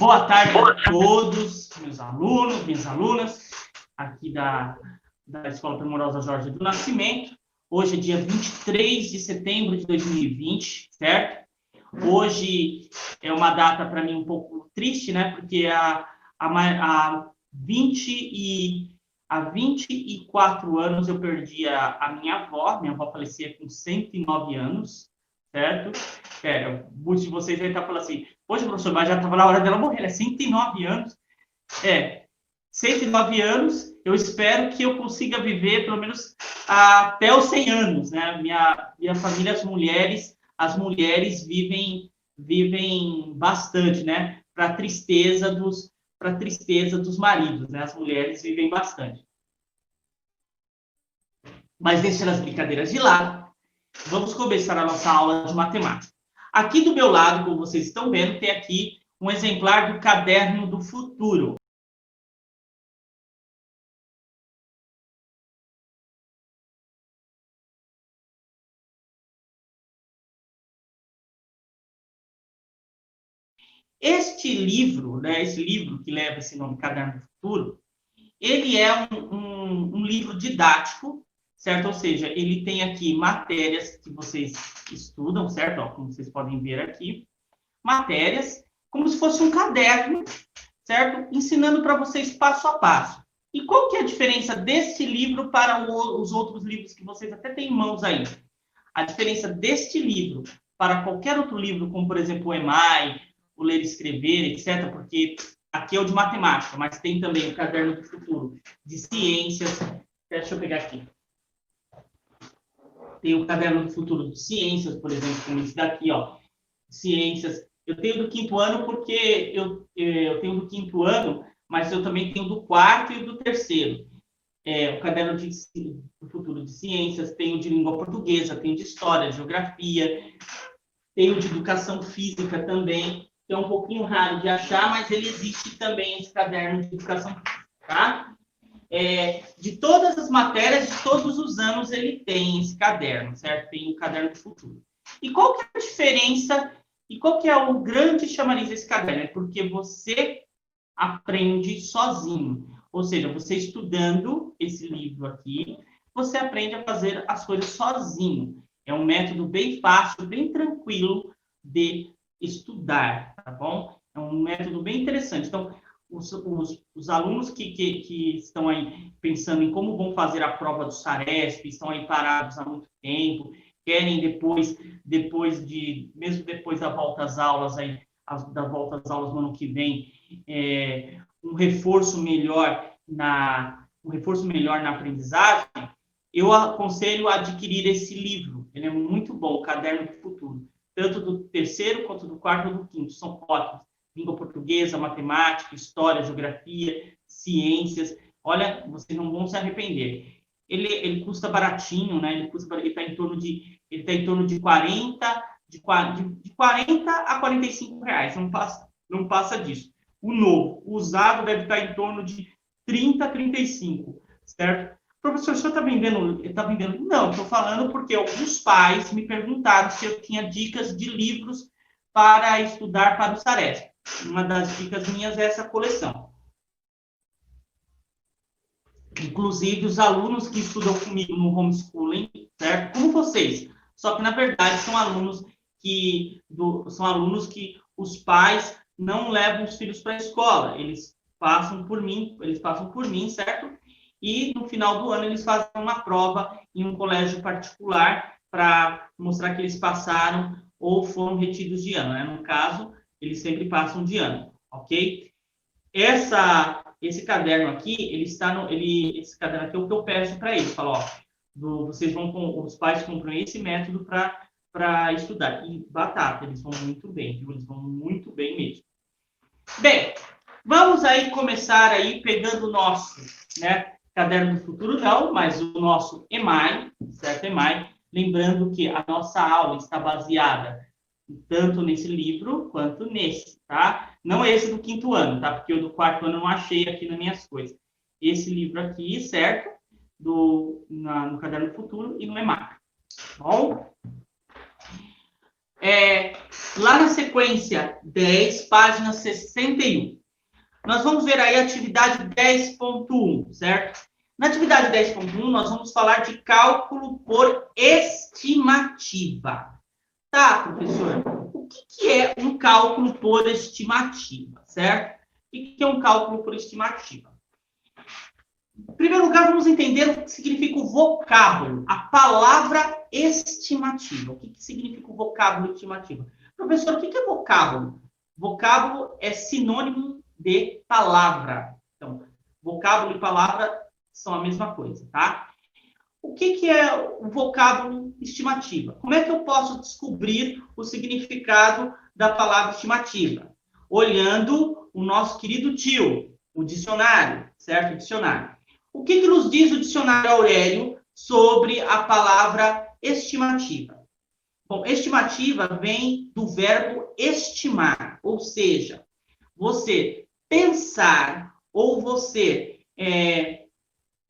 Boa tarde a todos, meus alunos, minhas alunas, aqui da Escola Primorosa Jorge do Nascimento. Hoje é dia 23 de setembro de 2020, certo? Hoje é uma data para mim um pouco triste, né? Porque há 24 anos eu perdi a minha avó falecia com 109 anos, certo? Muitos de vocês devem estar falando assim, poxa, professor, mas já estava na hora dela morrer, né? 109 anos. 109 anos, eu espero que eu consiga viver pelo menos até os 100 anos, né? Minha família, as mulheres vivem bastante, né? Para tristeza dos maridos, né? As mulheres vivem bastante. Mas deixando as brincadeiras de lado, vamos começar a nossa aula de matemática. Aqui do meu lado, como vocês estão vendo, tem aqui um exemplar do Caderno do Futuro. Este livro, né, esse livro que leva esse nome, Caderno do Futuro, ele é um livro didático, certo? Ou seja, ele tem aqui matérias que vocês estudam, certo? Ó, como vocês podem ver aqui, matérias, como se fosse um caderno, certo? Ensinando para vocês passo a passo. E qual que é a diferença desse livro para os outros livros que vocês até têm em mãos aí? A diferença deste livro para qualquer outro livro, como, por exemplo, o EMAI, o Ler e Escrever, etc., porque aqui é o de matemática, mas tem também o Caderno do Futuro, de ciências. Deixa eu pegar aqui. Tem o Caderno do Futuro de ciências, por exemplo, como esse daqui, ó, ciências. Eu tenho do quinto ano porque eu tenho do quinto ano, mas eu também tenho do quarto e do terceiro. O Caderno do Futuro de Ciências, tenho de língua portuguesa, tenho de história, geografia, tenho de educação física também, que é um pouquinho raro de achar, mas ele existe também, esse caderno de educação física, tá? De todas as matérias, de todos os anos, ele tem esse caderno, certo? Tem o Caderno do Futuro. E qual que é a diferença, e qual que é o grande chamariz desse caderno? É porque você aprende sozinho. Ou seja, você estudando esse livro aqui, você aprende a fazer as coisas sozinho. É um método bem fácil, bem tranquilo de estudar, tá bom? É um método bem interessante. Então, os alunos que estão aí pensando em como vão fazer a prova do Saresp, estão aí parados há muito tempo, querem mesmo depois da volta às aulas, da volta às aulas no ano que vem, um reforço melhor na aprendizagem, eu aconselho a adquirir esse livro. Ele é muito bom, o Caderno do Futuro. Tanto do terceiro, quanto do quarto e do quinto. São ótimos. Língua portuguesa, matemática, história, geografia, ciências. Olha, vocês não vão se arrepender. Ele custa baratinho, né? Ele está em torno de 40 a 45 reais. Não passa disso. O novo, o usado, deve estar em torno de 30 a 35, certo? Professor, o senhor está vendendo? Não, estou falando porque alguns pais me perguntaram se eu tinha dicas de livros para estudar para o Saresp. Uma das dicas minhas é essa coleção. Inclusive, os alunos que estudam comigo no homeschooling, certo? Como vocês. Só que, na verdade, são alunos que os pais não levam os filhos para a escola. Eles passam por mim, certo? E, no final do ano, eles fazem uma prova em um colégio particular para mostrar que eles passaram ou foram retidos de ano, né? No caso, eles sempre passam de ano, ok? Esse caderno aqui, esse caderno aqui é o que eu peço para eles. Falo, os pais compram esse método para estudar. E batata, eles vão muito bem, viu? Eles vão muito bem mesmo. Bem, vamos aí começar aí pegando o nosso, né, Caderno do Futuro não, mas o nosso EMAI, certo? EMAI, lembrando que a nossa aula está baseada tanto nesse livro quanto nesse, tá? Não é esse do quinto ano, tá? Porque o do quarto ano eu não achei aqui nas minhas coisas. Esse livro aqui, certo? No Caderno do Futuro e no EMAI. Bom? Lá na sequência 10, página 61. Nós vamos ver aí a atividade 10.1, certo? Na atividade 10.1, nós vamos falar de cálculo por estimativa. Tá, professor? O que é um cálculo por estimativa, certo? O que é um cálculo por estimativa? Em primeiro lugar, vamos entender o que significa o vocábulo, a palavra estimativa. O que significa o vocábulo estimativa? Professor, o que é vocábulo? Vocábulo é sinônimo de palavra. Então, vocábulo e palavra são a mesma coisa, tá? O que é o vocábulo estimativa? Como é que eu posso descobrir o significado da palavra estimativa? Olhando o nosso querido tio, o dicionário, certo? O dicionário. O que nos diz o dicionário Aurélio sobre a palavra estimativa? Bom, estimativa vem do verbo estimar, ou seja, você pensar ou você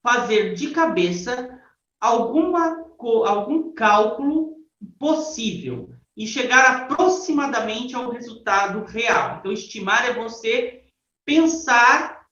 fazer de cabeça algum cálculo possível e chegar aproximadamente ao resultado real. Então, estimar é você pensar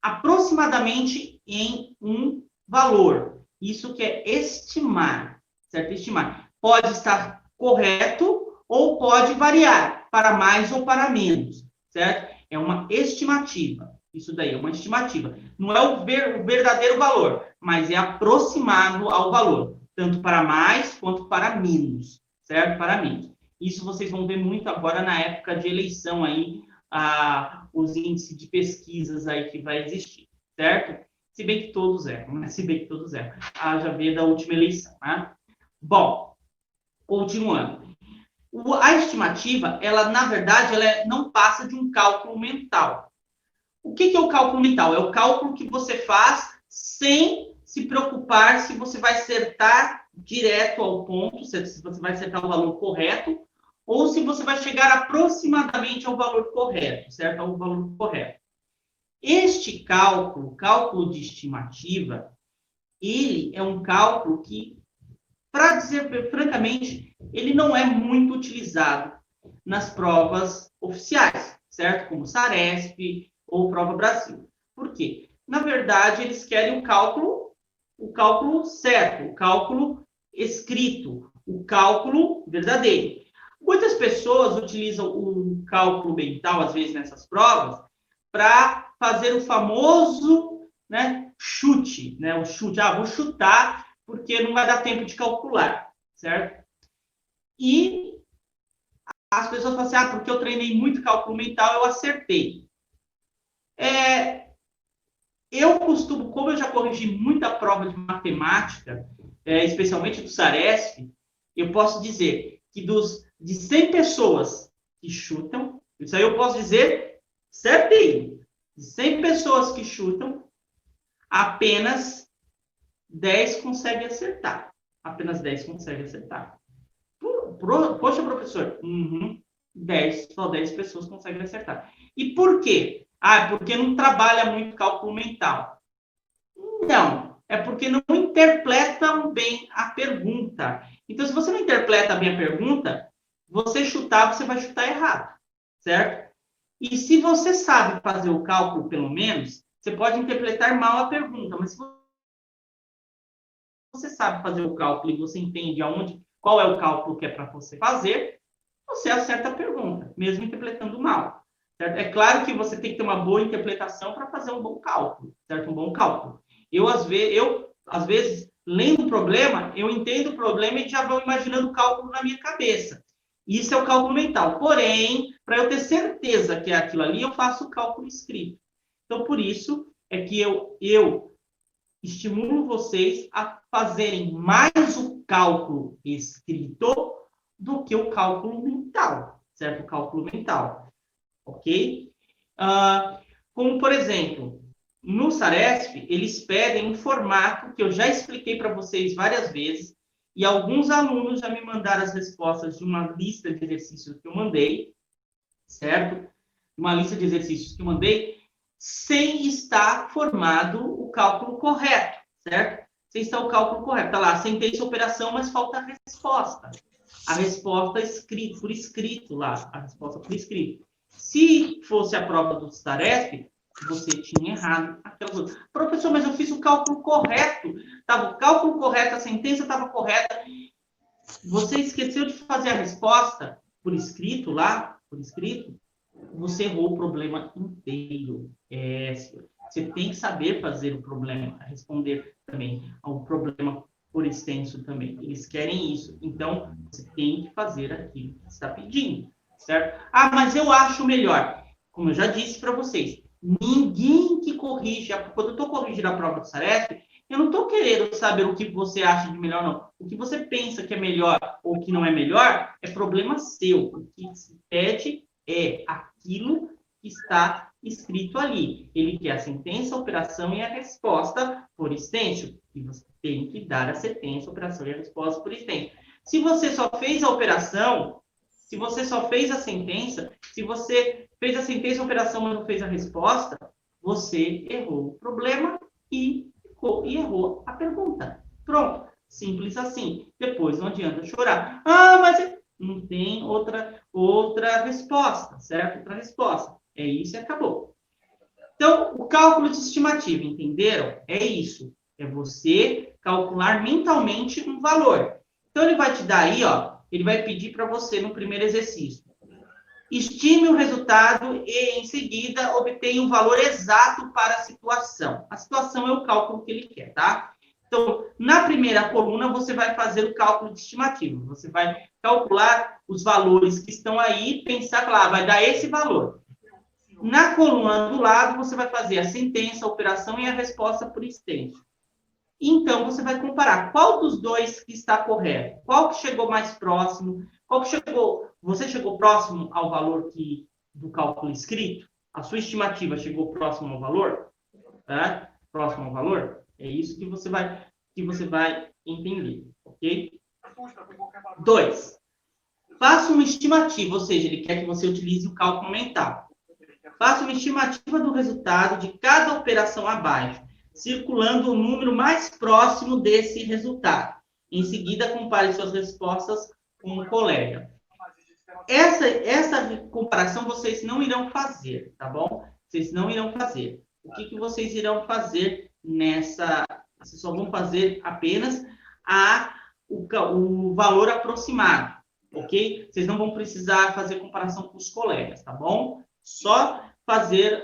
aproximadamente em um valor. Isso que é estimar, certo? Estimar. Pode estar correto ou pode variar para mais ou para menos, certo? É uma estimativa. Isso daí é uma estimativa. Não é o verdadeiro valor, mas é aproximado ao valor, tanto para mais quanto para menos, certo? Para menos. Isso vocês vão ver muito agora na época de eleição aí, os índices de pesquisas aí que vai existir, certo? Se bem que todos erram, né? Se bem que todos erram. Já vê da última eleição, né? Bom, continuando. A estimativa, ela, na verdade, ela não passa de um cálculo mental. O que é o cálculo mental? É o cálculo que você faz sem se preocupar se você vai acertar direto ao ponto, se você vai acertar o valor correto, ou se você vai chegar aproximadamente ao valor correto, certo? Ao valor correto. Este cálculo de estimativa, ele é um cálculo que, para dizer francamente, ele não é muito utilizado nas provas oficiais, certo? Como Saresp ou Prova Brasil. Por quê? Na verdade, eles querem o cálculo certo, o cálculo escrito, o cálculo verdadeiro. Muitas pessoas utilizam o cálculo mental, às vezes, nessas provas, para fazer o famoso, né, chute, né? O chute, vou chutar porque não vai dar tempo de calcular, certo? E as pessoas falam assim, porque eu treinei muito cálculo mental, eu acertei. Eu costumo, como eu já corrigi muita prova de matemática, especialmente do Saresp, eu posso dizer que de 100 pessoas que chutam, isso aí eu posso dizer certinho, de 100 pessoas que chutam, apenas 10 conseguem acertar. Apenas 10 conseguem acertar. Poxa, professor, 10, só 10 pessoas conseguem acertar. E por quê? Porque não trabalha muito cálculo mental. Não, é porque não interpretam bem a pergunta. Então, se você não interpreta bem a pergunta, você vai chutar errado, certo? E se você sabe fazer o cálculo, pelo menos, você pode interpretar mal a pergunta, mas se você sabe fazer o cálculo e você entende qual é o cálculo que é para você fazer, você acerta a pergunta, mesmo interpretando mal. Certo? É claro que você tem que ter uma boa interpretação para fazer um bom cálculo, certo? Um bom cálculo. Às vezes, lendo o problema, eu entendo o problema e já vou imaginando o cálculo na minha cabeça. Isso é o cálculo mental. Porém, para eu ter certeza que é aquilo ali, eu faço o cálculo escrito. Então, por isso é que eu estimulo vocês a fazerem mais o cálculo escrito do que o cálculo mental, certo? O cálculo mental, ok? Como, por exemplo, no Saresp, eles pedem um formato que eu já expliquei para vocês várias vezes, e alguns alunos já me mandaram as respostas de uma lista de exercícios que eu mandei, certo? Uma lista de exercícios que eu mandei, sem estar formado o cálculo correto, certo? Sem estar o cálculo correto. Está lá, sentença, operação, mas falta a resposta, a resposta por escrito lá, a resposta por escrito. Se fosse a prova do Staresp, você tinha errado aquela coisa. Professor, mas eu fiz o cálculo correto. Tava, o cálculo correto, a sentença estava correta. Você esqueceu de fazer a resposta por escrito lá, por escrito, você errou o problema inteiro. Você tem que saber fazer o problema, responder também ao problema por extenso também. Eles querem isso. Então, você tem que fazer aquilo que está pedindo, certo? Ah, mas eu acho melhor. Como eu já disse para vocês, ninguém que corrige, quando eu estou corrigindo a prova do Saresp, eu não estou querendo saber o que você acha de melhor, não. O que você pensa que é melhor ou que não é melhor é problema seu. O que se pede é aquilo que está escrito ali. Ele quer a sentença, a operação e a resposta por extenso. E você tem que dar a sentença, a operação e a resposta por extenso. Se você só fez a operação, se você só fez a sentença, se você fez a sentença, a operação, mas não fez a resposta, você errou o problema e errou a pergunta. Pronto. Simples assim. Depois não adianta chorar. Ah, mas não tem outra resposta, certo? Outra resposta. É isso e acabou. Então, o cálculo de estimativa, entenderam? É isso. É você calcular mentalmente um valor. Então, ele vai te dar aí, ó, ele vai pedir para você no primeiro exercício. Estime o resultado e, em seguida, obtenha o valor exato para a situação. A situação é o cálculo que ele quer, tá? Então, na primeira coluna, você vai fazer o cálculo de estimativa. Você vai calcular os valores que estão aí, pensar, claro, vai dar esse valor. Na coluna do lado, você vai fazer a sentença, a operação e a resposta por extenso. Então, você vai comparar qual dos dois que está correto, qual que chegou mais próximo, qual que chegou... Você chegou próximo ao valor do cálculo escrito? A sua estimativa chegou próximo ao valor? Tá? Próximo ao valor? É isso que você vai entender, ok? 2. Faça uma estimativa, ou seja, ele quer que você utilize o cálculo mental. Faça uma estimativa do resultado de cada operação abaixo, circulando o número mais próximo desse resultado. Em seguida, compare suas respostas com o colega. Essa comparação vocês não irão fazer, tá bom? Vocês não irão fazer. O que vocês irão fazer nessa... Vocês só vão fazer apenas o valor aproximado, ok? Vocês não vão precisar fazer comparação com os colegas, tá bom? Só fazer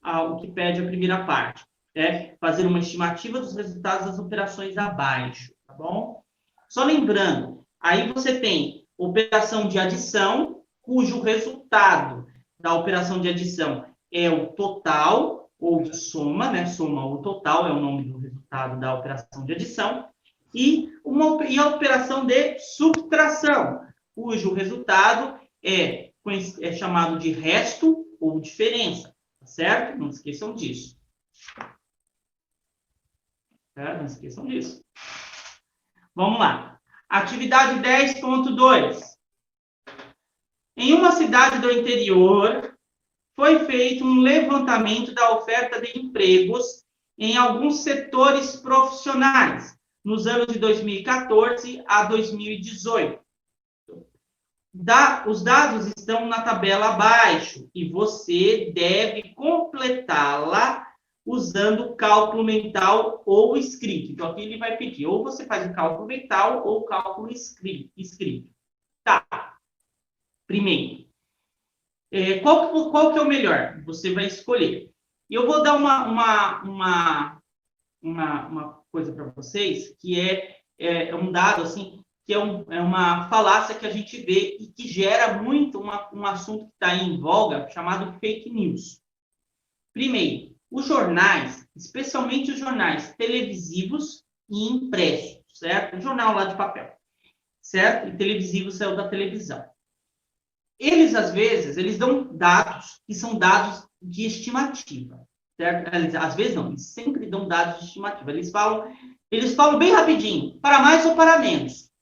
o que pede a primeira parte, né? Fazer uma estimativa dos resultados das operações abaixo, tá bom? Só lembrando, aí você tem operação de adição, cujo resultado da operação de adição é o total, ou de soma, né? Soma ou total é o nome do resultado da operação de adição, e a operação de subtração, cujo resultado é chamado de resto ou diferença, tá certo? Não esqueçam disso. Certo? Não esqueçam disso. Vamos lá. Atividade 10.2. Em uma cidade do interior, foi feito um levantamento da oferta de empregos em alguns setores profissionais, nos anos de 2014 a 2018. Os dados estão na tabela abaixo e você deve completá-la usando o cálculo mental ou escrito. Então, aqui ele vai pedir, ou você faz o cálculo mental ou o cálculo escrito. Tá. Primeiro, qual que é o melhor? Você vai escolher. E eu vou dar uma coisa para vocês, que é um dado, assim, que é uma falácia que a gente vê e que gera muito um assunto que está em voga, chamado fake news. Primeiro, os jornais, especialmente os jornais televisivos e impressos, certo? O jornal lá de papel, certo? E televisivo saiu da televisão. Eles, às vezes, eles dão dados que são dados de estimativa, certo? Às vezes não, eles sempre dão dados de estimativa. Eles falam bem rapidinho, para mais ou para menos.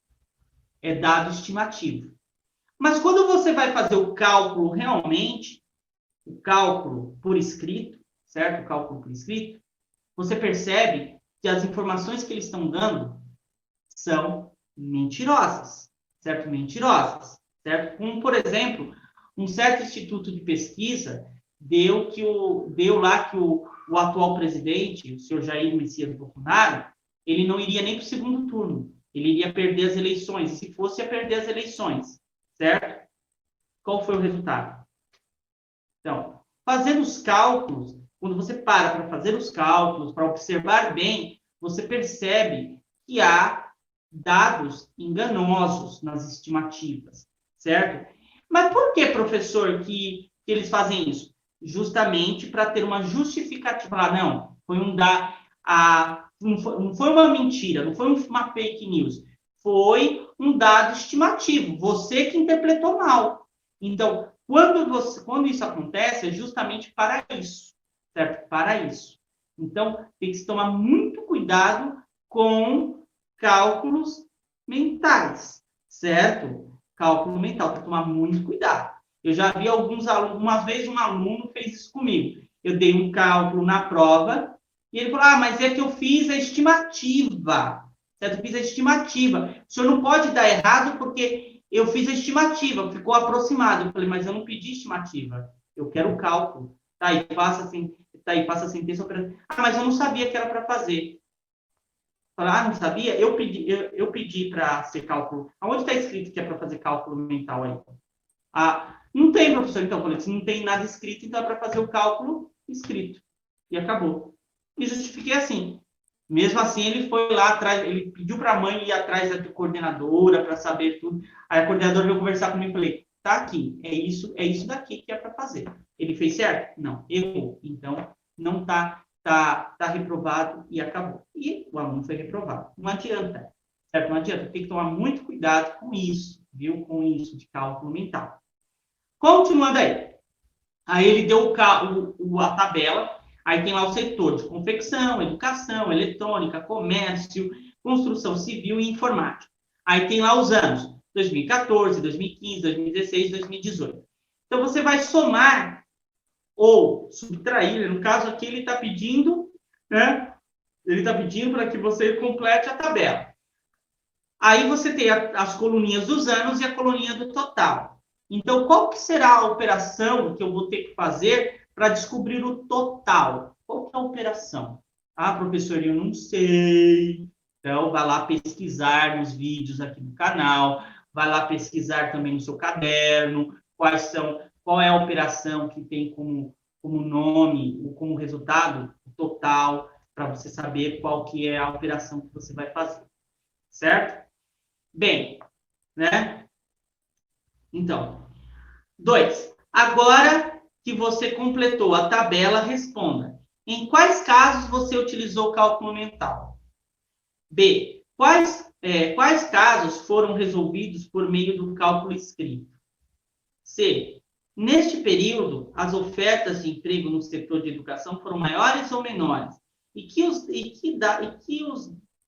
É dado estimativo. Mas quando você vai fazer o cálculo realmente, o cálculo por escrito, certo? O cálculo por escrito, você percebe que as informações que eles estão dando são mentirosas. certo? Mentirosas, certo? Como, por exemplo, um certo instituto de pesquisa deu lá que o atual presidente, o senhor Jair Messias Bolsonaro, ele não iria nem para o segundo turno, ele iria perder as eleições, e se fosse, ia perder as eleições, certo? Qual foi o resultado? Então, fazendo os cálculos, quando você para fazer os cálculos, para observar bem, você percebe que há dados enganosos nas estimativas, certo? Mas por que, professor, que eles fazem isso? Justamente para ter uma justificativa. Ah, não, não foi uma mentira, não foi uma fake news, foi um dado estimativo. Você que interpretou mal. Então, quando isso acontece, é justamente para isso, certo? Para isso. Então, tem que se tomar muito cuidado com cálculos mentais, certo? Cálculo mental, tem que tomar muito cuidado. Eu já vi alguns alunos, uma vez um aluno fez isso comigo. Eu dei um cálculo na prova e ele falou, mas é que eu fiz a estimativa, certo? Eu fiz a estimativa. O senhor não pode dar errado porque eu fiz a estimativa, ficou aproximado. Eu falei, mas eu não pedi estimativa, eu quero o cálculo. Tá aí, passa a sentença operativa. Mas eu não sabia que era para fazer. Falar, não sabia? Eu pedi para ser cálculo. Aonde está escrito que é para fazer cálculo mental aí? Não tem, professor. Então, falei, se não tem nada escrito, então é para fazer o cálculo escrito. E acabou. E justifiquei assim. Mesmo assim, ele foi lá atrás, ele pediu para a mãe ir atrás da coordenadora para saber tudo. Aí a coordenadora veio conversar comigo e falei, tá aqui, é isso daqui que é para fazer. Ele fez certo? Não, errou. Então, não tá reprovado e acabou. E o aluno foi reprovado. Não adianta, certo? Não adianta. Tem que tomar muito cuidado com isso, viu? Com isso de cálculo mental. Continuando aí. Aí ele deu a tabela, aí tem lá o setor de confecção, educação, eletrônica, comércio, construção civil e informática. Aí tem lá os anos, 2014, 2015, 2016, 2018. Então, você vai somar ou subtrair, no caso aqui ele está pedindo, né? Ele está pedindo para que você complete a tabela. Aí você tem as coluninhas dos anos e a coluninha do total. Então, qual que será a operação que eu vou ter que fazer para descobrir o total? Qual que é a operação? Professor, eu não sei. Então, vai lá pesquisar nos vídeos aqui do canal, vai lá pesquisar também no seu caderno, qual é a operação que tem como nome, ou como resultado, o total, para você saber qual que é a operação que você vai fazer. Certo? Bem, né? Então, 2. Agora que você completou a tabela, responda. Em quais casos você utilizou o cálculo mental? B. Quais casos foram resolvidos por meio do cálculo escrito? C. Neste período, as ofertas de emprego no setor de educação foram maiores ou menores? E que os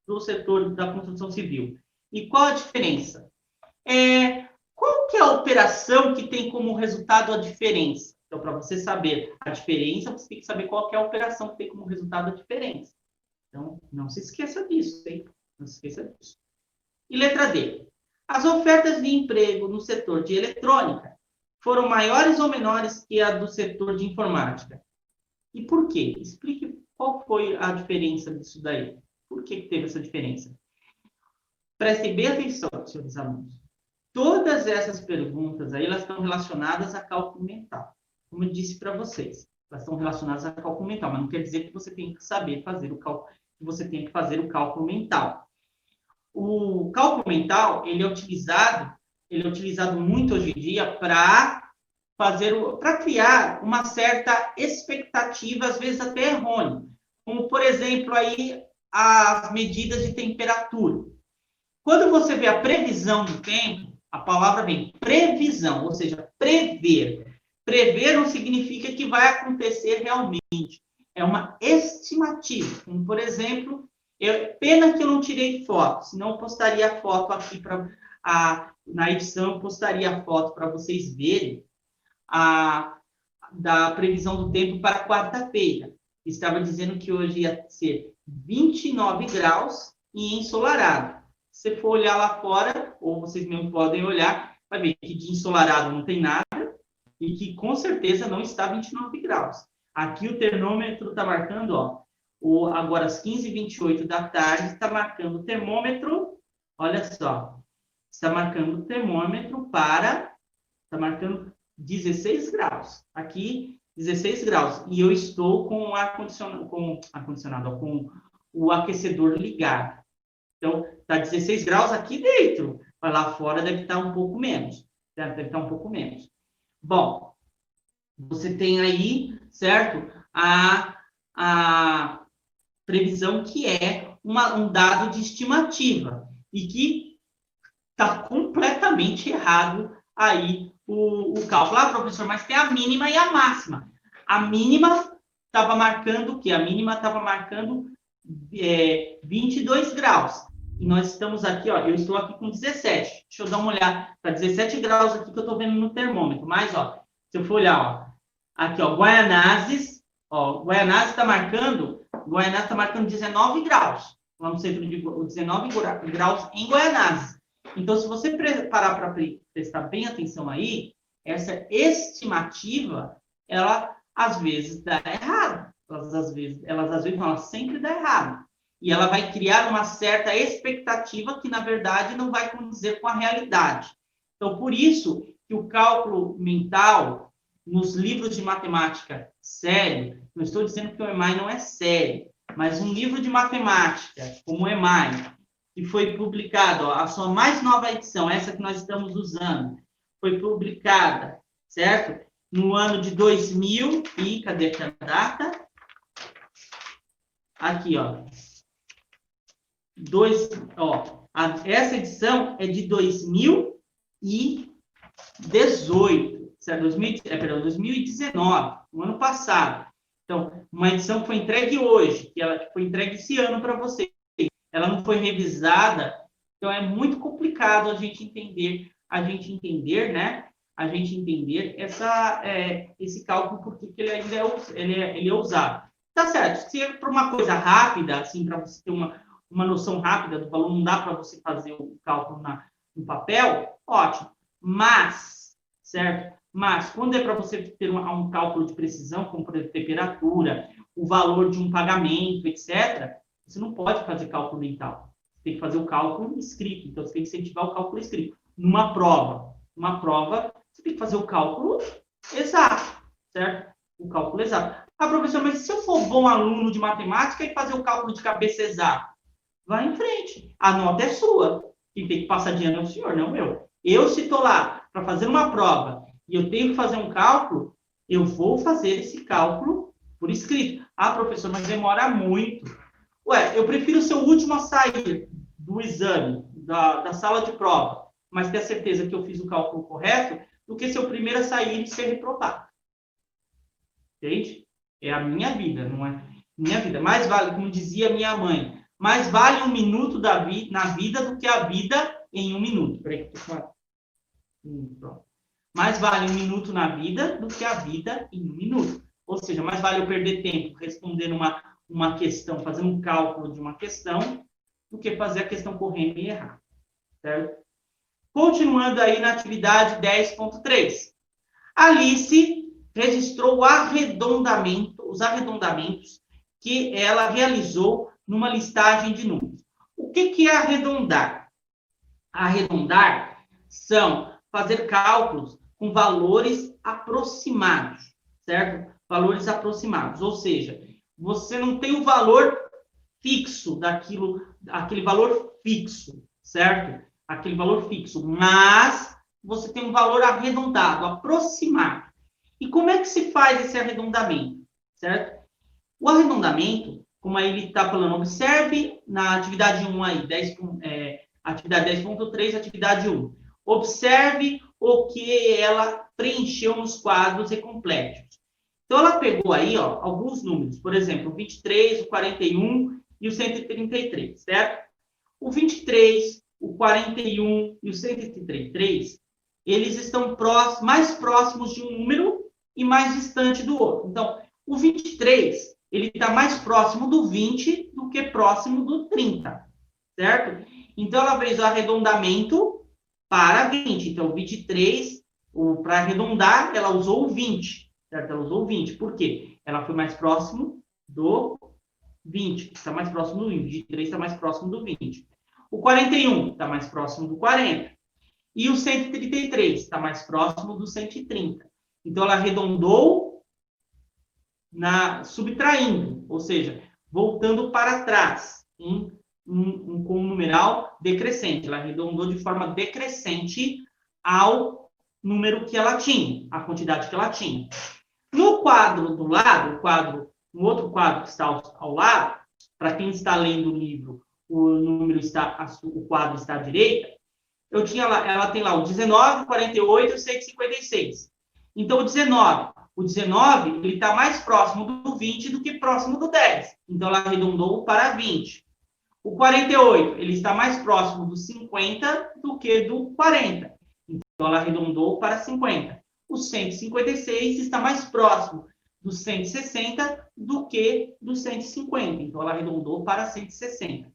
do setor da construção civil? E qual a diferença? Qual que é a operação que tem como resultado a diferença? Então, para você saber a diferença, você tem que saber qual que é a operação que tem como resultado a diferença. Então, não se esqueça disso, hein? Não se esqueça disso. E letra D. As ofertas de emprego no setor de eletrônica foram maiores ou menores que a do setor de informática? E por quê? Explique qual foi a diferença disso daí. Por que teve essa diferença? Prestem bem atenção, senhores alunos. Todas essas perguntas aí, elas estão relacionadas a cálculo mental. Como eu disse para vocês, elas estão relacionadas a cálculo mental, mas não quer dizer que você tem que saber fazer o cálculo, que você tem que fazer o cálculo mental. O cálculo mental, ele é utilizado muito hoje em dia para criar uma certa expectativa, às vezes até errônea. Como, por exemplo, aí, as medidas de temperatura. Quando você vê a previsão do tempo, a palavra vem previsão, ou seja, prever. Prever não significa que vai acontecer realmente. É uma estimativa. Como, por exemplo, pena que eu não tirei foto, senão eu postaria a foto aqui na edição, eu postaria a foto para vocês verem da previsão do tempo para quarta-feira. Estava dizendo que hoje ia ser 29 graus e ensolarado. se você for olhar lá fora, ou vocês mesmo podem olhar, vai ver que de ensolarado não tem nada e que com certeza não está 29 graus. Aqui o termômetro está marcando, ó, agora às 15h28 da tarde, está marcando o termômetro, olha só, está marcando o termômetro está marcando 16 graus. Aqui, 16 graus. E eu estou com o ar-condicionado, com o aquecedor ligado. Então, está 16 graus aqui dentro. Mas lá fora deve estar um pouco menos. Certo? Deve estar um pouco menos. Bom, você tem aí, certo? A previsão que é um dado de estimativa. E que está completamente errado aí o cálculo. Ah, professor, mas tem a mínima e a máxima. A mínima estava marcando o quê? A mínima estava marcando 22 graus. E nós estamos aqui, ó, eu estou aqui com 17. Deixa eu dar uma olhada. Está 17 graus aqui que eu estou vendo no termômetro. Mas, ó, se eu for olhar, ó, aqui, ó, Guaianazes está marcando 19 graus. Vamos ser 19 graus em Guaianazes. Então, se você parar para prestar bem atenção aí, essa estimativa, ela às vezes dá errado. Ela sempre dá errado. E ela vai criar uma certa expectativa que, na verdade, não vai condizer com a realidade. Então, por isso que o cálculo mental, nos livros de matemática sério, não estou dizendo que o EMAI não é sério, mas um livro de matemática, como o EMAI, que foi publicado, ó, a sua mais nova edição, essa que nós estamos usando, foi publicada, certo? No ano de 2000 e... Cadê aqui a data? Aqui, ó. Essa edição é de 2018, certo? 2019, no ano passado. Então, uma edição que foi entregue hoje, que foi entregue esse ano para vocês. Ela não foi revisada, então é muito complicado a gente entender, né? A gente entender esse cálculo, porque ele ainda ele é usado. Tá certo, se é para uma coisa rápida, assim, para você ter uma noção rápida do valor, não dá para você fazer o cálculo no papel, ótimo. Mas, certo? Mas, quando é para você ter um cálculo de precisão, como, por exemplo, temperatura, o valor de um pagamento, etc., você não pode fazer cálculo mental. Você tem que fazer o cálculo escrito. Então, você tem que incentivar o cálculo escrito. Numa prova, você tem que fazer o cálculo exato, certo? O cálculo exato. Ah, professor, mas se eu for bom aluno de matemática e fazer o cálculo de cabeça exato? Vai em frente. A nota é sua. Quem tem que passar de ano é o senhor, não eu. Eu, se estou lá para fazer uma prova e eu tenho que fazer um cálculo, eu vou fazer esse cálculo por escrito. Ah, professor, mas demora muito. Ué, eu prefiro ser o último a sair do exame, da sala de prova, mas ter a certeza que eu fiz o cálculo correto, do que ser o primeiro a sair e ser reprovado. Entende? É a minha vida, não é minha vida. Mais vale, como dizia minha mãe, mais vale 1 minuto na vida do que a vida em 1 minuto. Peraí, pronto. Mais vale 1 minuto na vida do que a vida em 1 minuto. Ou seja, mais vale eu perder tempo respondendo uma questão, fazendo um cálculo de uma questão, do que fazer a questão correndo e errar. Certo? Continuando aí na atividade 10.3. Alice registrou os arredondamentos que ela realizou numa listagem de números. O que é arredondar? Arredondar são fazer cálculos com valores aproximados, certo? Valores aproximados, ou seja, você não tem o valor fixo aquele valor fixo, certo? Aquele valor fixo, mas você tem um valor arredondado, aproximado. E como é que se faz esse arredondamento, certo? O arredondamento, como aí ele está falando, observe na atividade 1 aí, atividade 10.3, atividade 1. Observe o que ela preencheu nos quadros recompletos. Então, ela pegou aí, ó, alguns números, por exemplo, o 23, o 41 e o 133, certo? O 23, o 41 e o 133, eles estão mais próximos de um número e mais distante do outro. Então, o 23, ele está mais próximo do 20 do que próximo do 30, certo? Então, ela fez o arredondamento para 20. Então, 23, para arredondar, ela usou o 20, certo? Ela usou o 20. Por quê? Ela foi mais próximo do 20, está mais próximo do 20. 23 está mais próximo do 20. O 41 está mais próximo do 40. E o 133 está mais próximo do 130. Então, ela arredondou subtraindo, ou seja, voltando para trás, com um numeral decrescente. Ela arredondou de forma decrescente ao número que ela tinha, a quantidade que ela tinha. No quadro do lado, no outro quadro que está ao lado, para quem está lendo o livro, o quadro está à direita, ela tem lá o 19, 48 e o 156. Então, o 19 ele está mais próximo do 20 do que próximo do 10. Então, ela arredondou para 20. O 48, ele está mais próximo do 50 do que do 40. Então, ela arredondou para 50. O 156 está mais próximo do 160 do que do 150. Então, ela arredondou para 160.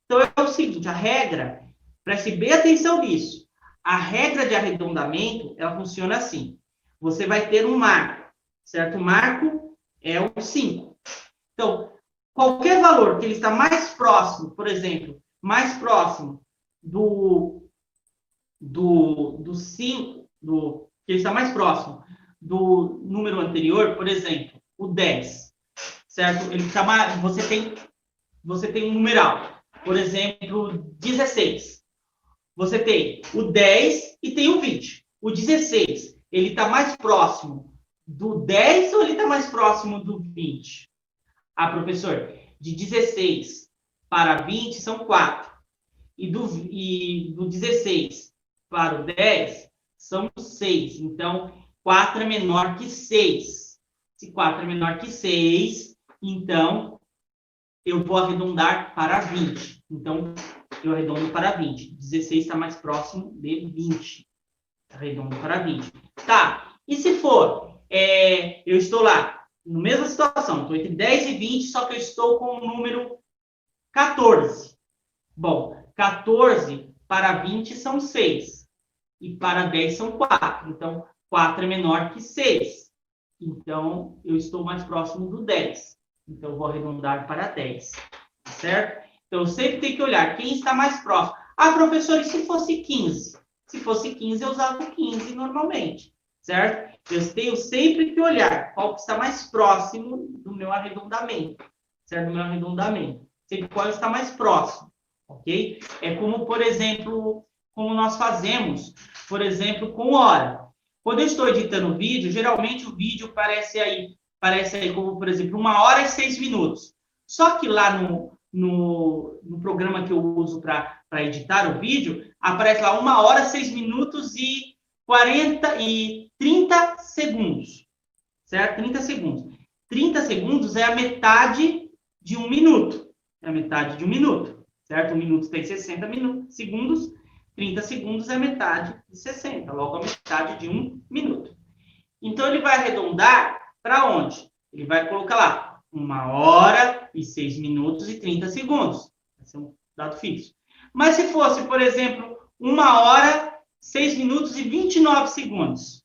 Então, é o seguinte, a regra, preste bem atenção nisso. A regra de arredondamento, ela funciona assim. Você vai ter um marco, certo? O marco é o 5. Então, qualquer valor que ele está mais próximo, por exemplo, mais próximo do 5, que ele está mais próximo do número anterior, por exemplo, o 10, certo? Você tem um numeral, por exemplo, 16. Você tem o 10 e tem o 20. O 16, ele está mais próximo do 10 ou ele está mais próximo do 20? Ah, professor, de 16 para 20 são 4. E do 16 para o 10 são 6. Então, 4 é menor que 6. Se 4 é menor que 6, então, eu vou arredondar para 20. Então, eu arredondo para 20. 16 está mais próximo de 20. Arredondo para 20. Tá, e se for, eu estou lá, na mesma situação, estou entre 10 e 20, só que eu estou com o número 14. Bom, 14 para 20 são 6. E para 10 são 4. Então, 4 é menor que 6. Então, eu estou mais próximo do 10. Então, eu vou arredondar para 10. Certo? Então, eu sempre tenho que olhar quem está mais próximo. Ah, professor, e se fosse 15? Se fosse 15, eu usava o 15 normalmente. Certo? Eu tenho sempre que olhar qual que está mais próximo do meu arredondamento. Certo? Do meu arredondamento. Sempre qual está mais próximo. Ok? É como, por exemplo, como nós fazemos, por exemplo, com hora. Quando eu estou editando o vídeo, geralmente o vídeo aparece aí como, por exemplo, 1h e 6 minutos. Só que lá no programa que eu uso para editar o vídeo, aparece lá 1h, 6 minutos e 30 segundos. Certo? 30 segundos. 30 segundos é a metade de 1 minuto. É a metade de 1 minuto. Certo? 1 minuto tem 60 segundos. 30 segundos é a metade de 60. Logo, a metade de 1 minuto. Então, ele vai arredondar para onde? Ele vai colocar lá 1h e 6 minutos e 30 segundos. Vai ser um dado fixo. Mas se fosse, por exemplo, 1h, 6 minutos e 29 segundos.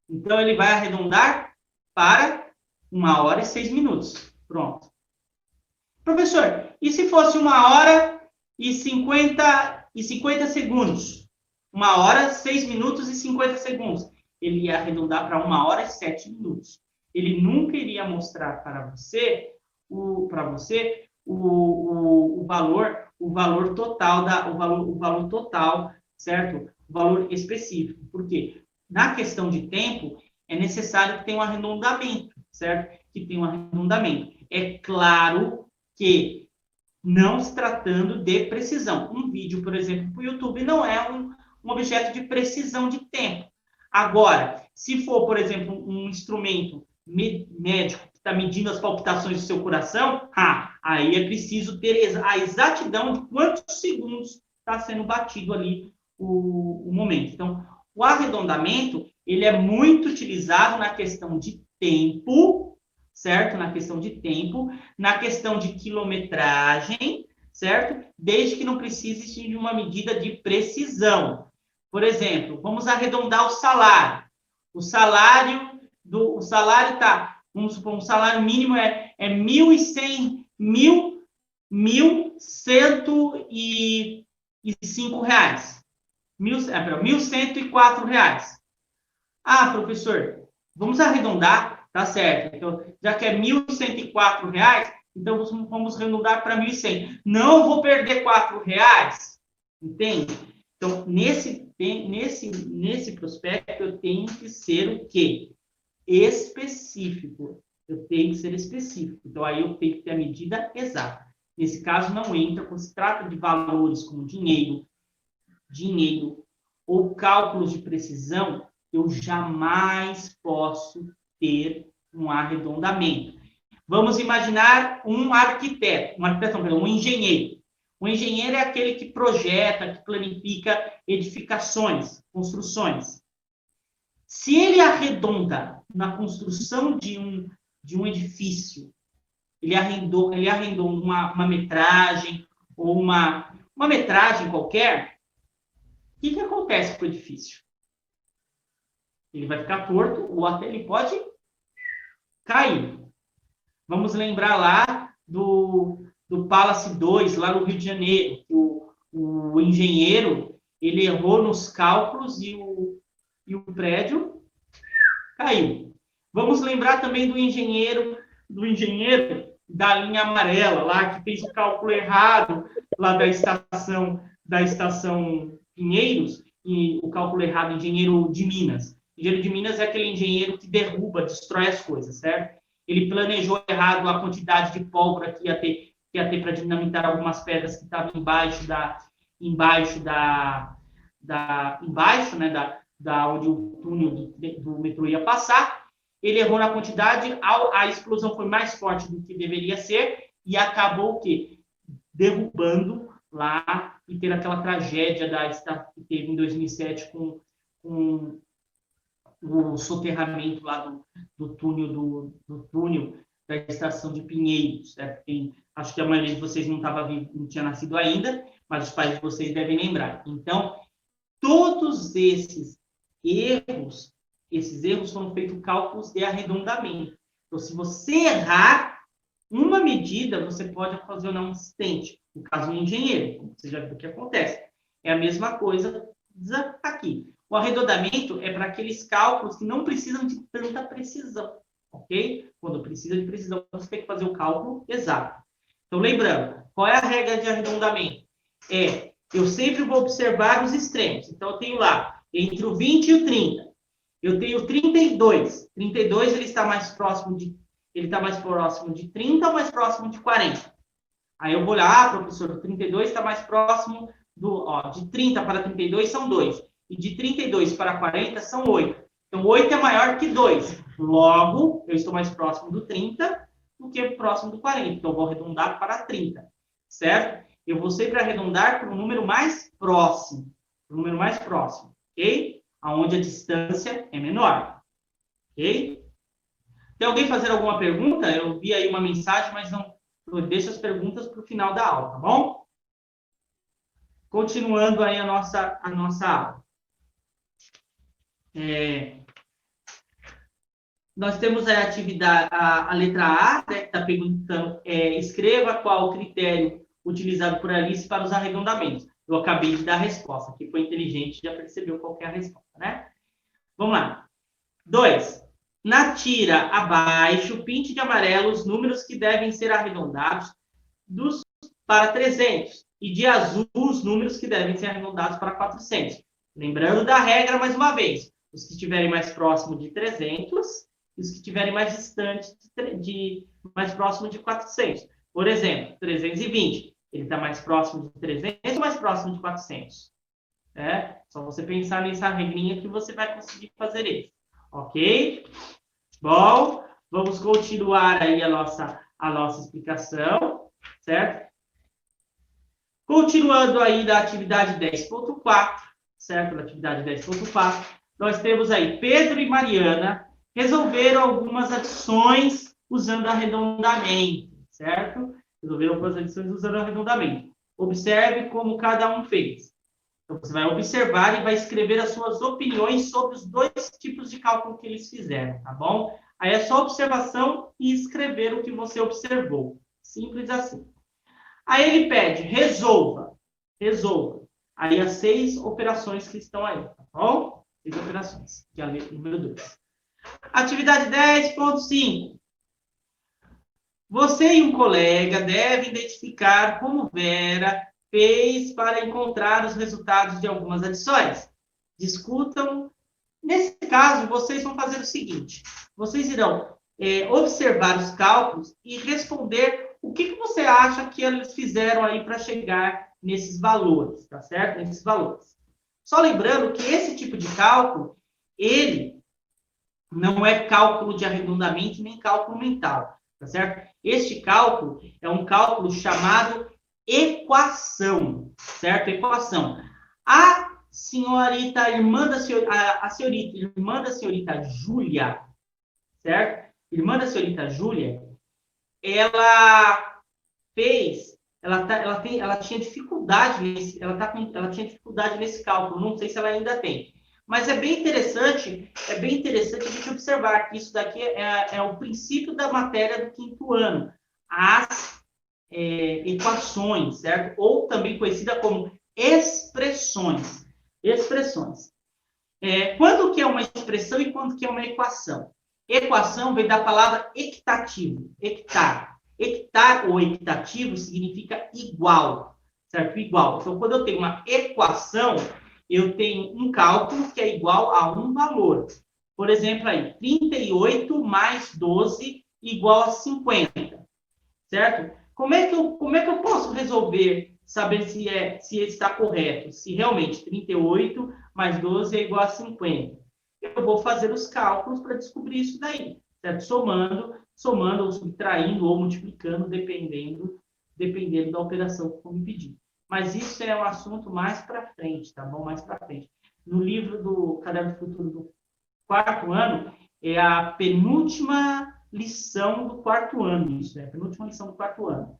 Então, ele vai arredondar para 1h e 6 minutos. Pronto. Professor, e se fosse 1h e 50 segundos? 1h, 6 minutos e 50 segundos. Ele ia arredondar para 1h e 7 minutos. Ele nunca iria mostrar para você o valor total o valor total, certo? O valor específico. Por quê? Na questão de tempo, é necessário que tenha um arredondamento, certo? Que tenha um arredondamento. É claro que não se tratando de precisão. Um vídeo, por exemplo, para o YouTube não é um objeto de precisão de tempo. Agora, se for, por exemplo, um instrumento médico que está medindo as palpitações do seu coração, aí é preciso ter a exatidão de quantos segundos está sendo batido ali o momento. Então, o arredondamento, ele é muito utilizado na questão de tempo, certo? Na questão de tempo, na questão de quilometragem, certo? Desde que não precise de uma medida de precisão. Por exemplo, vamos arredondar o salário. O salário está, vamos supor, um salário mínimo é 1.100, 1.105 reais. 1.104 reais. Ah, professor, vamos arredondar, tá certo. Então, já que é 1.104 reais, então vamos arredondar para 1.100. Não vou perder 4 reais, entende? Então, nesse prospecto, eu tenho que ser o quê? Específico. Eu tenho que ser específico. Então, aí eu tenho que ter a medida exata. Nesse caso, não entra, quando se trata de valores como dinheiro ou cálculos de precisão, eu jamais posso ter um arredondamento. Vamos imaginar um engenheiro. O engenheiro é aquele que projeta, que planifica edificações, construções. Se ele arredonda na construção de um edifício, ele arredonda uma metragem, ou uma metragem qualquer, o que acontece com o edifício? Ele vai ficar torto, ou até ele pode cair. Vamos lembrar lá do Palace 2, lá no Rio de Janeiro. O engenheiro, ele errou nos cálculos e o prédio caiu. Vamos lembrar também do engenheiro da linha amarela, lá que fez o cálculo errado, lá da estação Pinheiros, e o cálculo errado, engenheiro de Minas. Engenheiro de Minas é aquele engenheiro que derruba, destrói as coisas, certo? Ele planejou errado a quantidade de pólvora que ia ter para dinamitar algumas pedras que estavam embaixo, onde o túnel do metrô ia passar. Ele errou na quantidade, a explosão foi mais forte do que deveria ser e acabou o quê? Derrubando lá e ter aquela tragédia que teve em 2007 com o soterramento lá do túnel da estação de Pinheiros. Certo? Acho que a maioria de vocês não tinha nascido ainda, mas os pais de vocês devem lembrar. Então, todos esses erros foram feitos cálculos de arredondamento. Então, se você errar uma medida, você pode ocasionar um acidente. No caso do engenheiro, como você já viu o que acontece. É a mesma coisa aqui. O arredondamento é para aqueles cálculos que não precisam de tanta precisão, ok? Quando precisa de precisão, você tem que fazer o cálculo exato. Então, lembrando, qual é a regra de arredondamento? Eu sempre vou observar os extremos. Então, eu tenho lá, entre o 20 e o 30. Eu tenho 32. 32, ele está mais próximo de 30 ou mais próximo de 40? Aí eu vou olhar, professor, o 32 está mais próximo de 30 para 32 são 2. E de 32 para 40 são 8. Então, 8 é maior que 2. Logo, eu estou mais próximo do 30 do que próximo do 40. Então, eu vou arredondar para 30. Certo? Eu vou sempre arredondar para o número mais próximo. Ok? Onde a distância é menor. Ok? Tem alguém fazer alguma pergunta? Eu vi aí uma mensagem, mas não deixa as perguntas para o final da aula, tá bom? Continuando aí a nossa aula. Nós temos a atividade, a letra A, né, que está perguntando, escreva qual o critério utilizado por Alice para os arredondamentos. Eu acabei de dar a resposta, que foi inteligente, já percebeu qual é a resposta, né? Vamos lá. 2. Na tira abaixo, pinte de amarelo os números que devem ser arredondados para 300 e de azul os números que devem ser arredondados para 400. Lembrando da regra mais uma vez. Os que estiverem mais próximo de 300 e os que estiverem mais distantes, mais próximo de 400. Por exemplo, 320. Ele está mais próximo de 300 ou mais próximo de 400? Só você pensar nessa regrinha que você vai conseguir fazer isso. Ok? Bom, vamos continuar aí a nossa explicação, certo? Continuando aí da atividade 10.4, certo? Da atividade 10.4, nós temos aí Pedro e Mariana resolveram algumas adições usando arredondamento, certo? Resolveram algumas adições usando arredondamento. Observe como cada um fez. Então, você vai observar e vai escrever as suas opiniões sobre os dois tipos de cálculo que eles fizeram, tá bom? Aí é só observação e escrever o que você observou. Simples assim. Aí ele pede, resolva. Resolva. Aí as 6 operações que estão aí, tá bom? 6 operações, que é a letra número 2. Atividade 10.5. Você e um colega devem identificar como Vera fez para encontrar os resultados de algumas adições. Discutam. Nesse caso, vocês vão fazer o seguinte: vocês irão observar os cálculos e responder o que você acha que eles fizeram aí para chegar nesses valores, tá certo? Nesses valores. Só lembrando que esse tipo de cálculo, ele não é cálculo de arredondamento nem cálculo mental, tá certo? Este cálculo é um cálculo chamado equação, certo? Equação. A senhorita, irmã da senhorita Júlia, certo? Irmã da senhorita Júlia, ela fez, ela tinha dificuldade nesse, ela tinha dificuldade nesse cálculo, não sei se ela ainda tem. Mas é bem interessante a gente observar que isso daqui é o princípio da matéria do 5º ano, as equações, certo? Ou também conhecida como expressões. Expressões. Quando que é uma expressão e quando que é uma equação? Equação vem da palavra equitativo, hectar. Hectar ou equitativo significa igual, certo? Igual. Então, quando eu tenho uma equação, eu tenho um cálculo que é igual a um valor. Por exemplo, aí, 38 mais 12 igual a 50, certo? Como é que eu posso resolver, saber se está correto? Se realmente 38 mais 12 é igual a 50. Eu vou fazer os cálculos para descobrir isso daí, certo? Somando ou subtraindo ou multiplicando, dependendo da operação que for me pedir. Mas isso é um assunto mais para frente, tá bom? Mais para frente. No livro do Caderno do Futuro do 4º ano, é a penúltima lição do 4º ano, isso, a penúltima lição do 4º ano,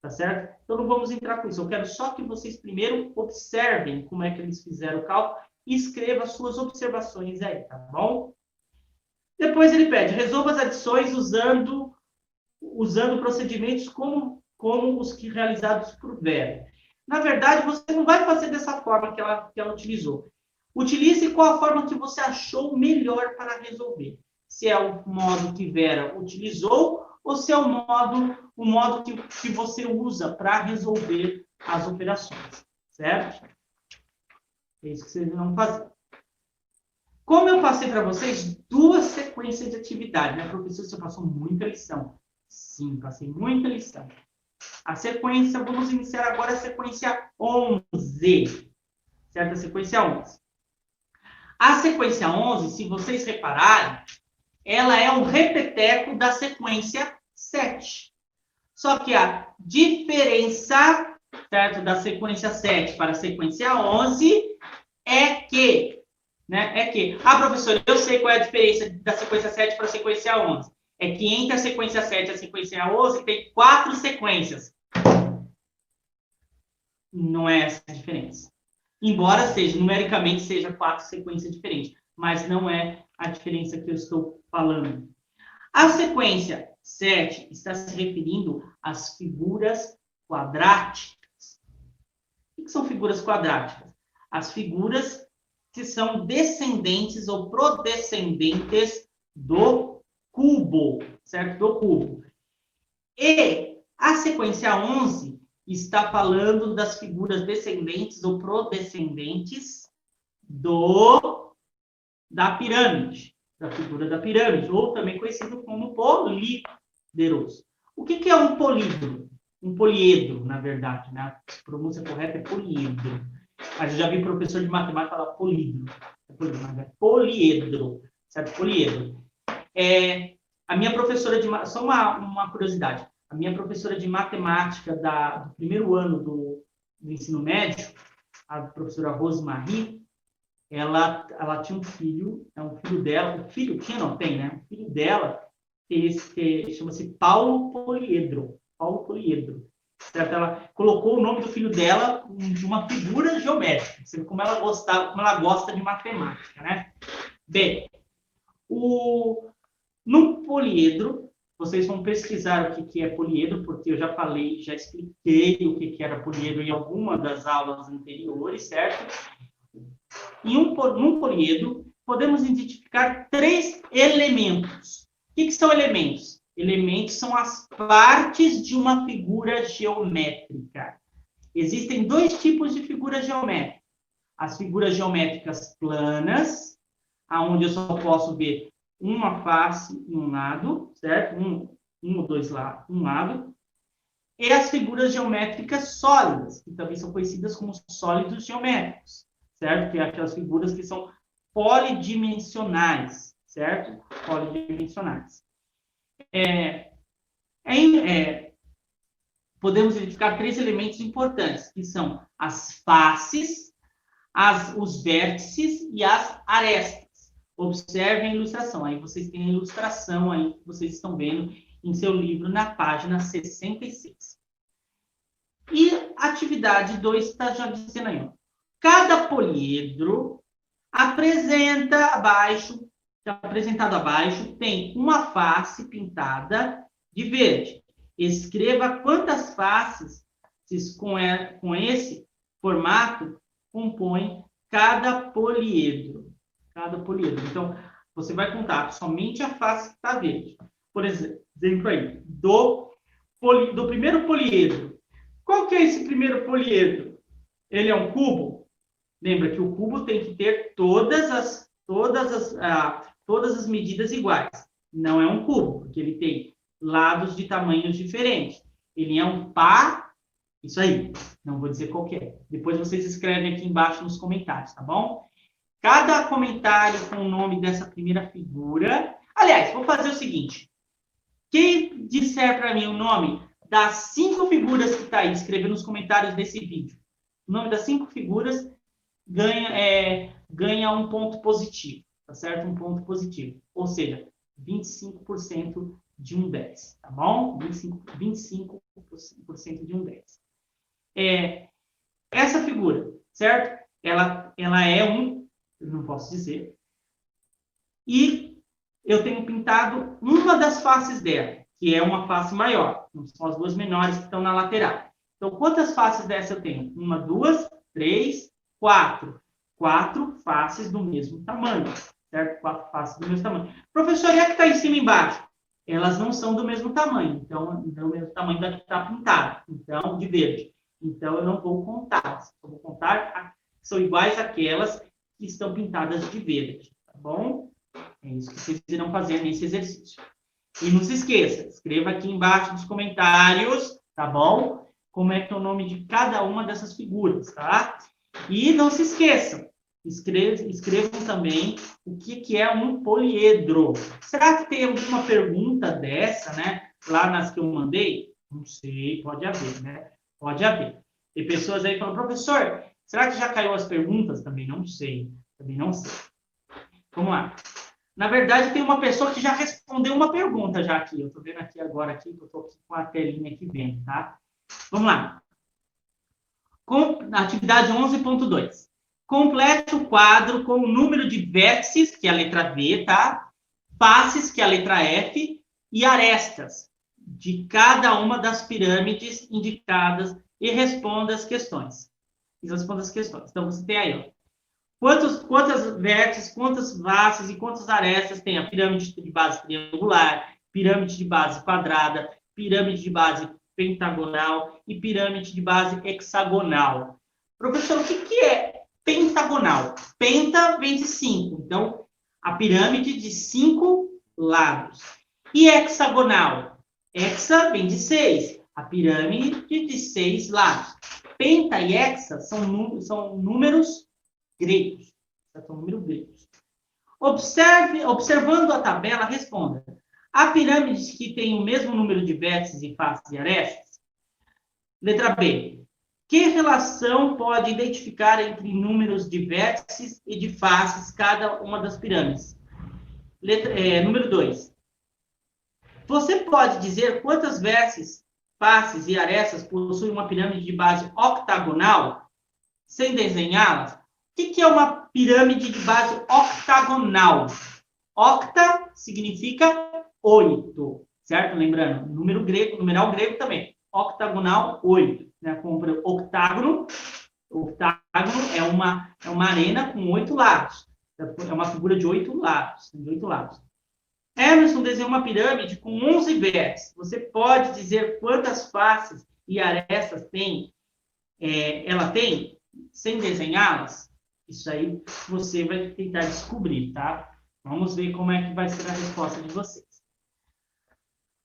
tá certo? Então, não vamos entrar com isso. Eu quero só que vocês primeiro observem como é que eles fizeram o cálculo e escreva as suas observações aí, tá bom? Depois ele pede, resolva as adições usando procedimentos como os que realizados por Vera. Na verdade, você não vai fazer dessa forma que ela utilizou. Utilize qual a forma que você achou melhor para resolver. Se é o modo que Vera utilizou ou se é o modo que você usa para resolver as operações, certo? É isso que vocês vão fazer. Como eu passei para vocês 2 sequências de atividade, né, professor? Você passou muita lição. Sim, passei muita lição. A sequência, vamos iniciar agora a sequência 11. Certo? A sequência 11. A sequência 11, se vocês repararem, ela é um repeteco da sequência 7. Só que a diferença, certo, da sequência 7 para a sequência 11 é que, professor, eu sei qual é a diferença da sequência 7 para a sequência 11. É que entre a sequência 7 e a sequência 11 tem 4 sequências. Não é essa a diferença. Embora numericamente seja 4 sequências diferentes, mas não é a diferença que eu estou falando. A sequência 7 está se referindo às figuras quadráticas. O que são figuras quadráticas? As figuras que são descendentes ou prodescendentes do cubo, certo? Do cubo. E a sequência 11 está falando das figuras descendentes ou prodescendentes da pirâmide, da figura da pirâmide, ou também conhecido como políderos. O que é um polídero? Um poliedro, na verdade, né? A pronúncia correta é poliedro. Mas eu já vi professor de matemática falar polídero. Mas é poliedro, certo? Poliedro. A minha professora de... Só uma curiosidade. A minha professora de matemática do primeiro ano do ensino médio, a professora Rosemarie, ela tinha um filho, um filho dela, o filho tinha, não tem, né? O filho dela chama-se Paulo Poliedro. Paulo poliedro. Certo? Ela colocou o nome do filho dela de uma figura geométrica. Você vê como ela gosta de matemática, né? Bem, no poliedro, vocês vão pesquisar o que é poliedro, porque eu já falei, já expliquei o que era poliedro em alguma das aulas anteriores, certo? Num poliedro, podemos identificar 3 elementos. O que são elementos? Elementos são as partes de uma figura geométrica. Existem 2 tipos de figuras geométricas. As figuras geométricas planas, aonde eu só posso ver uma face e um lado, certo? Um ou dois lados, um lado. E as figuras geométricas sólidas, que também são conhecidas como sólidos geométricos, certo? Que é aquelas figuras que são polidimensionais, certo? Polidimensionais. Podemos identificar 3 elementos importantes, que são as faces, os vértices e as arestas. Observem a ilustração. Aí vocês têm a ilustração aí que vocês estão vendo em seu livro na página 66. E atividade 2 está já dizendo aí, ó. Cada poliedro apresentado abaixo, tem uma face pintada de verde. Escreva quantas faces com esse formato compõe cada poliedro. Então, você vai contar somente a face que está verde. Por exemplo, aí, do primeiro poliedro. Qual que é esse primeiro poliedro? Ele é um cubo? Lembra que o cubo tem que ter todas as medidas iguais. Não é um cubo, porque ele tem lados de tamanhos diferentes. Ele é um par. Isso aí. Não vou dizer qual que é. Depois vocês escrevem aqui embaixo nos comentários, tá bom? Cada comentário com o nome dessa primeira figura. Aliás, vou fazer o seguinte. Quem disser para mim o nome das 5 figuras que está aí, escrever nos comentários desse vídeo. O nome das 5 figuras ganha um ponto positivo, tá certo? Um ponto positivo. Ou seja, 25% de um 10, tá bom? 25% de um 10. Essa figura, certo? Ela é eu não posso dizer, e eu tenho pintado uma das faces dela, que é uma face maior. São as 2 menores que estão na lateral. Então, quantas faces dessa eu tenho? 1, 2, 3, 4. 4 faces do mesmo tamanho, certo? 4 faces do mesmo tamanho. Professor, e a que está em cima e embaixo? Elas não são do mesmo tamanho. Então, do mesmo tamanho da que está pintada. Então, de verde. Então, eu não vou contar. Eu vou contar que são iguais àquelas que estão pintadas de verde, tá bom? É isso que vocês irão fazer nesse exercício. E não se esqueça, escreva aqui embaixo nos comentários, tá bom? Como é que é o nome de cada uma dessas figuras, tá? E não se esqueçam, escrevam também o que é um poliedro. Será que tem alguma pergunta dessa, né? Lá nas que eu mandei? Não sei, pode haver, né? Pode haver. Tem pessoas aí falando, professor, será que já caiu as perguntas? Também não sei. Vamos lá. Na verdade, tem uma pessoa que já respondeu uma pergunta já aqui. Eu estou vendo aqui agora, aqui, eu estou com a telinha aqui vendo, tá? Vamos lá. Atividade 11.2. Complete o quadro com o número de vértices, que é a letra V, tá? Faces, que é a letra F, e arestas de cada uma das pirâmides indicadas e responda as questões. Então, você tem aí, ó. Quantas vértices, quantas faces e quantas arestas tem a pirâmide de base triangular, pirâmide de base quadrada, pirâmide de base pentagonal e pirâmide de base hexagonal. Professor, o que é pentagonal? Penta vem de 5. Então, a pirâmide de 5 lados. E hexagonal? Hexa vem de 6. A pirâmide de 6 lados. Penta e hexa são números gregos. São números gregos. Observando a tabela, responda. Há pirâmides que têm o mesmo número de vértices e faces e arestas? Letra B. Que relação pode identificar entre números de vértices e de faces cada uma das pirâmides? Número 2. Você pode dizer quantas vértices faces e arestas possuem uma pirâmide de base octagonal, sem desenhá-las? O que é uma pirâmide de base octagonal? Octa significa 8, certo? Lembrando, numeral grego também. Octagonal, 8. Né? Como octágono. Octágono é uma arena com 8 lados. É uma figura de 8 lados. Emerson desenhou uma pirâmide com 11 vértices. Você pode dizer quantas faces e arestas ela tem, sem desenhá-las? Isso aí você vai tentar descobrir, tá? Vamos ver como é que vai ser a resposta de vocês.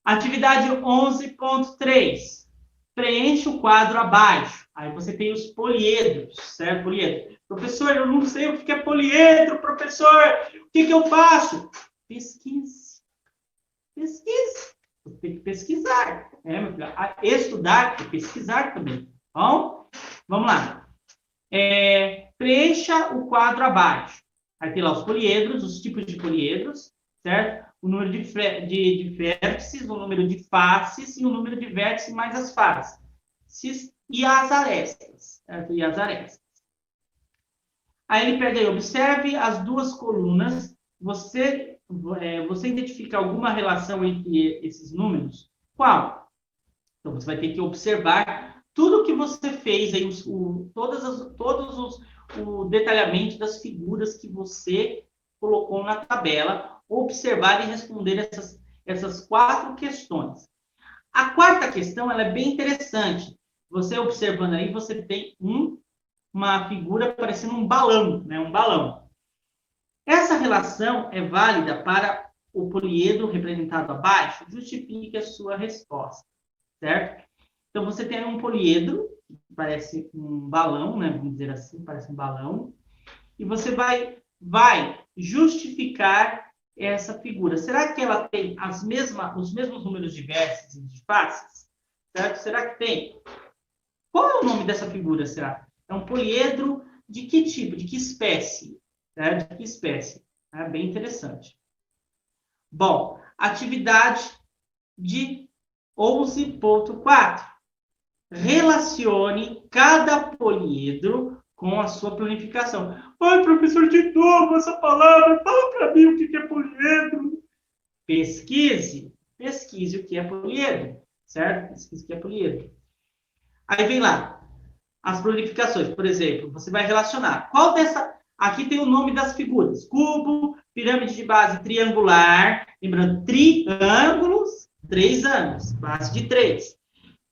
Atividade 11.3. Preencha o quadro abaixo. Aí você tem os poliedros, certo? Poliedro. Professor, eu não sei o que é poliedro, professor. O que eu faço? Pesquise. Você tem que pesquisar. Meu filho? Estudar e pesquisar também. Bom, vamos lá. Preencha o quadro abaixo. Aí tem lá os poliedros, os tipos de poliedros, certo? O número de vértices, o número de faces e o número de vértices mais as faces. E as arestas. Certo? E as arestas. Aí ele pede aí, observe as duas colunas. Você identifica alguma relação entre esses números? Qual? Então, você vai ter que observar tudo que você fez, aí, o detalhamento das figuras que você colocou na tabela, observar e responder essas 4 questões. A quarta questão ela é bem interessante. Você observando aí, você tem uma figura parecendo um balão, né? Um balão. Essa relação é válida para o poliedro representado abaixo? Justifique a sua resposta, certo? Então, você tem um poliedro, que parece um balão, né? Vamos dizer assim, parece um balão. E você vai justificar essa figura. Será que ela tem os mesmos números de vértices e de faces? Certo? Será que tem? Qual é o nome dessa figura, será? É um poliedro de que tipo? De que espécie? Certo? De que espécie? É bem interessante. Bom, atividade de 11.4. Relacione cada poliedro com a sua planificação. Ai, professor, de novo essa palavra. Fala para mim o que é poliedro. Pesquise o que é poliedro, certo? Pesquise o que é poliedro. Aí vem lá, as planificações. Por exemplo, você vai relacionar. Qual dessa... Aqui tem o nome das figuras. Cubo, pirâmide de base triangular. Lembrando, triângulos, 3 ângulos. Base de 3.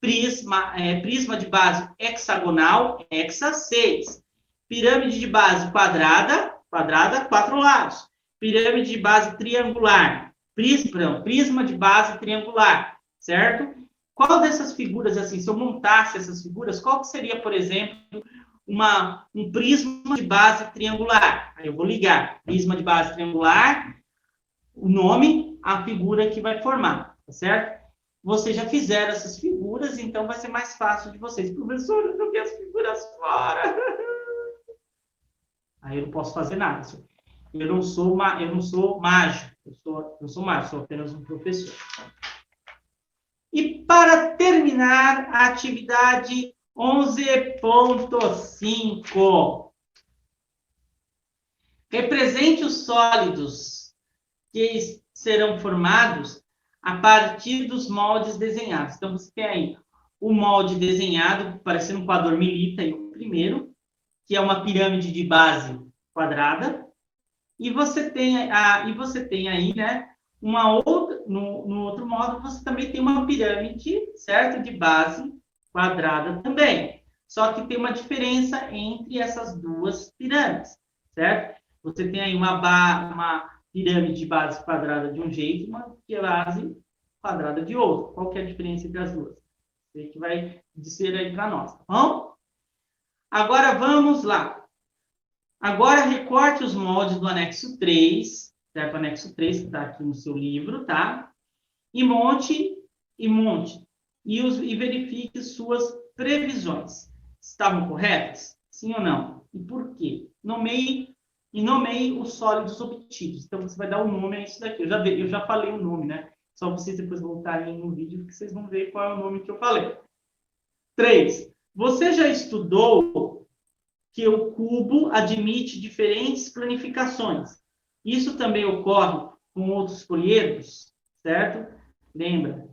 Prisma de base hexagonal, hexa, 6. Pirâmide de base quadrada, 4 lados. Pirâmide de base triangular, prisma de base triangular, certo? Qual dessas figuras, assim, se eu montasse essas figuras, qual que seria, por exemplo, um prisma de base triangular? Aí eu vou ligar prisma de base triangular, o nome, a figura que vai formar, tá certo? Vocês já fizeram essas figuras, então vai ser mais fácil de vocês. Professor, eu joguei as figuras fora. Aí eu não posso fazer nada. Eu não sou mágico. Eu sou mágico, sou apenas um professor. E para terminar, a atividade 11.5. Represente os sólidos que serão formados a partir dos moldes desenhados. Então, você tem aí o molde desenhado, parecendo um quadro milita, aí, o primeiro, que é uma pirâmide de base quadrada, e você tem aí, né, uma outra, no outro modo, você também tem uma pirâmide, certo, de base quadrada também. Só que tem uma diferença entre essas duas pirâmides, certo? Você tem aí uma pirâmide de base quadrada de um jeito e uma base quadrada de outro. Qual que é a diferença entre as duas? Você que vai dizer aí para nós, tá bom? Agora vamos lá. Agora recorte os moldes do anexo 3, certo? Anexo 3 que está aqui no seu livro, tá? E monte. E verifique suas previsões. Estavam corretas? Sim ou não? E por quê? Nomeie os sólidos obtidos. Então, você vai dar o nome a isso daqui. Eu já falei o nome, né? Só vocês depois voltarem no vídeo, que vocês vão ver qual é o nome que eu falei. 3. Você já estudou que o cubo admite diferentes planificações. Isso também ocorre com outros poliedros, certo? Lembra?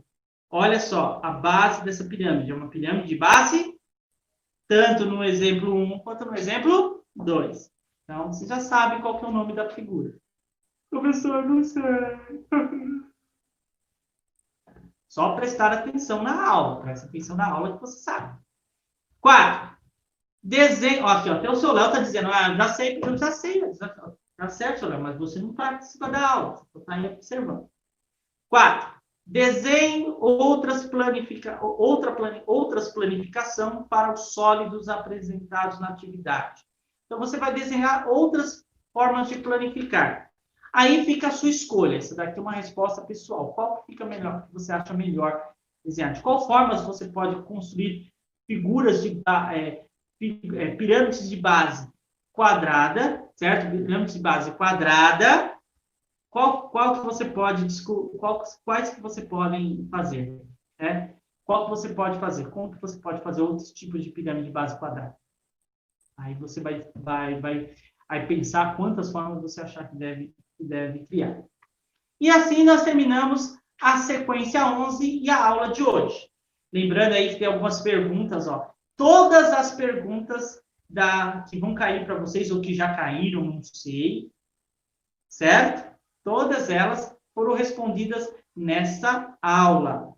Olha só, a base dessa pirâmide é uma pirâmide de base, tanto no exemplo 1 quanto no exemplo 2. Então, você já sabe qual que é o nome da figura. Professor, não sei. Só prestar atenção na aula. Presta atenção na aula que você sabe. 4. Desenho. Ó, aqui, ó, até o seu Léo está dizendo, já sei, eu já sei. Tá certo, seu Léo, mas você não participa da aula. Você está aí observando. 4. Desenhe outras planificação para os sólidos apresentados na atividade. Então, você vai desenhar outras formas de planificar. Aí fica a sua escolha. Essa daqui é uma resposta pessoal. Qual que fica melhor, que você acha melhor desenhar? De qual forma você pode construir figuras de pirâmides de base quadrada, certo? Pirâmides de base quadrada. Qual que você pode quais que você podem fazer, né? Qual que você pode fazer? Como que você pode fazer outros tipos de pirâmide de base quadrada? Aí você vai pensar quantas formas você achar que deve criar. E assim nós terminamos a sequência 11 e a aula de hoje. Lembrando aí que tem algumas perguntas, ó. Todas as perguntas que vão cair para vocês, ou que já caíram, não sei, certo? Todas elas foram respondidas nessa aula.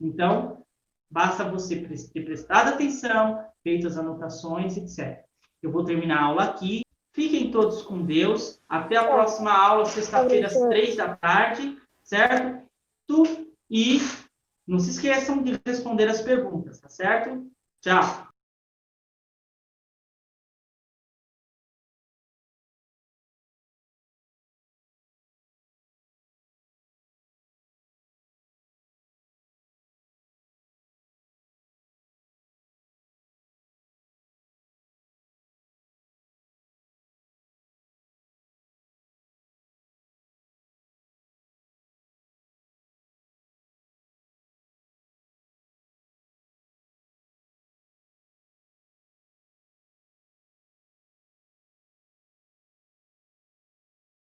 Então, basta você ter prestado atenção, feito as anotações, etc. Eu vou terminar a aula aqui. Fiquem todos com Deus. Até a próxima aula, sexta-feira, às 3 da tarde, certo? E não se esqueçam de responder as perguntas, tá certo? Tchau!